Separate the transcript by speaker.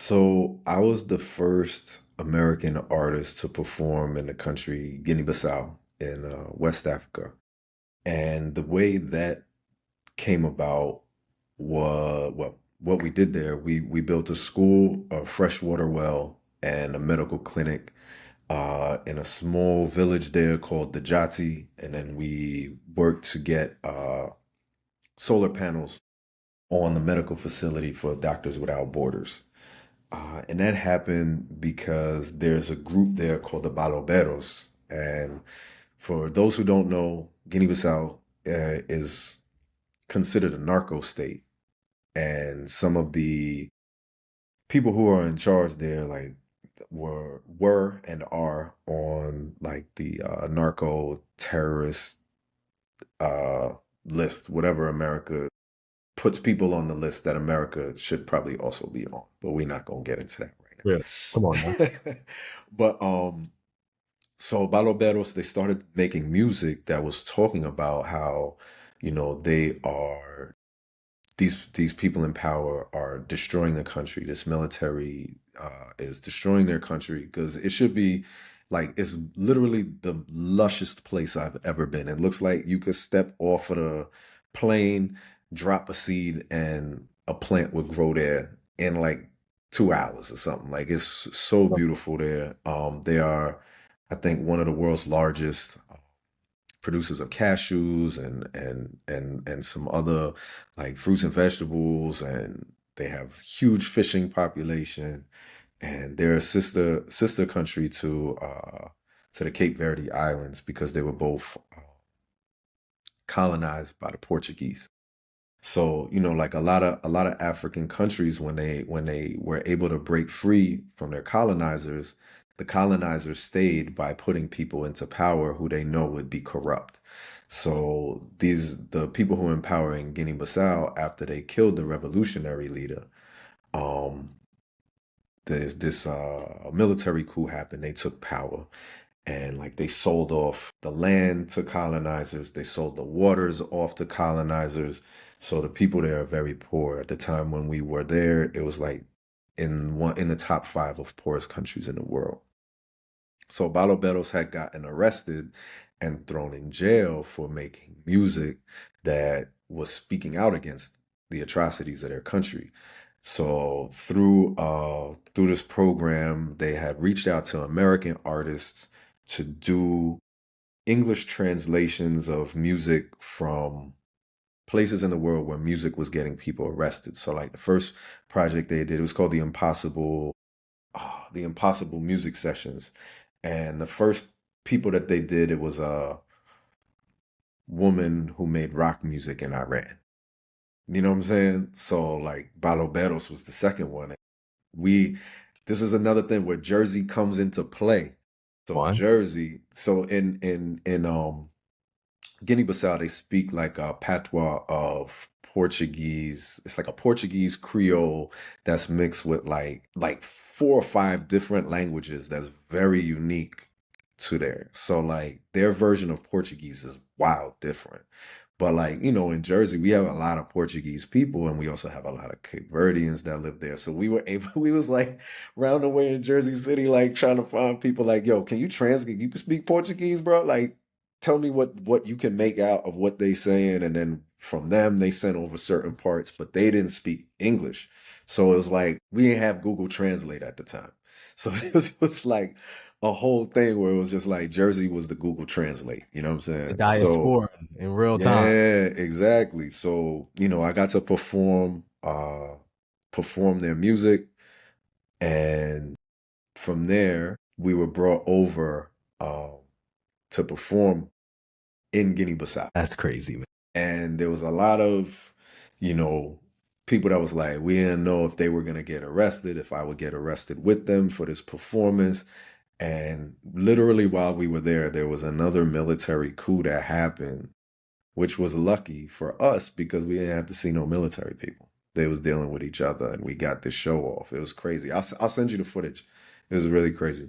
Speaker 1: So I was the first American artist to perform in the country Guinea-Bissau in West Africa. And the way that came about was what we did there. We built a school, a freshwater well, and a medical clinic in a small village there called the Jati. And then we worked to get solar panels on the medical facility for Doctors Without Borders. And that happened because there's a group there called the Baloberos. And for those who don't know, Guinea-Bissau is considered a narco state. And some of the people who are in charge there, like, were and are on like the narco terrorist uh, list, whatever America puts people on the list that America should probably also be on. But we're not gonna get into that
Speaker 2: Really? Come on now.
Speaker 1: right now. But so Baloberos, they started making music that was talking about how, they are these people in power are destroying the country. This military is destroying their country because it should be like it's literally the lushest place I've ever been. It looks like you could step off of the plane, drop a seed, and a plant would grow there in like 2 hours or something. Like it's so beautiful there. They are, I think, one of the world's largest producers of cashews and some other like fruits and vegetables, and they have huge fishing population, and they're a sister country to the Cape Verde Islands because they were both colonized by the Portuguese. So, like a lot of African countries when they were able to break free from their colonizers, the colonizers stayed by putting people into power who they know would be corrupt. So the people who were in power in Guinea-Bissau after they killed the revolutionary leader, um, there's this military coup happened. They took power and like they sold off the land to colonizers, they sold the waters off to colonizers. So the people there are very poor. At the time when we were there, it was like in the top five of poorest countries in the world. So Baloberos had gotten arrested and thrown in jail for making music that was speaking out against the atrocities of their country. So through this program, they had reached out to American artists to do English translations of music from places in the world where music was getting people arrested. So like the first project they did, it was called the Impossible Music Sessions. And the first people that they did, it was a woman who made rock music in Iran. You know what I'm saying? So like Baloberos was the second one. We This is another thing where Jersey comes into play. So
Speaker 2: One.
Speaker 1: Jersey, so in Guinea-Bissau, they speak like a patois of Portuguese. It's like a Portuguese Creole that's mixed with like four or five different languages that's very unique to there. So like their version of Portuguese is wild different. But like, in Jersey, we have a lot of Portuguese people and we also have a lot of Cape Verdeans that live there. So we were able, we was like round the way in Jersey City, like trying to find people like, yo, can you translate? You can speak Portuguese, bro? Like, tell me what you can make out of what they saying. And then from them, they sent over certain parts, but they didn't speak English. So it was like, we didn't have Google Translate at the time. So it was like a whole thing where it was just like Jersey was the Google Translate. You know what I'm
Speaker 2: The
Speaker 1: saying? So
Speaker 2: diaspora in real time.
Speaker 1: yeah, exactly. So, I got to perform their music, and from there we were brought over to perform in Guinea-Bissau.
Speaker 2: That's crazy, man.
Speaker 1: And there was a lot of, you know, people that was like, we didn't know if they were gonna get arrested, if I would get arrested with them for this performance. And literally while we were there was another military coup that happened, which was lucky for us because we didn't have to see no military people. They was dealing with each other, and we got this show off. It was crazy. I'll send you the footage. It was really crazy.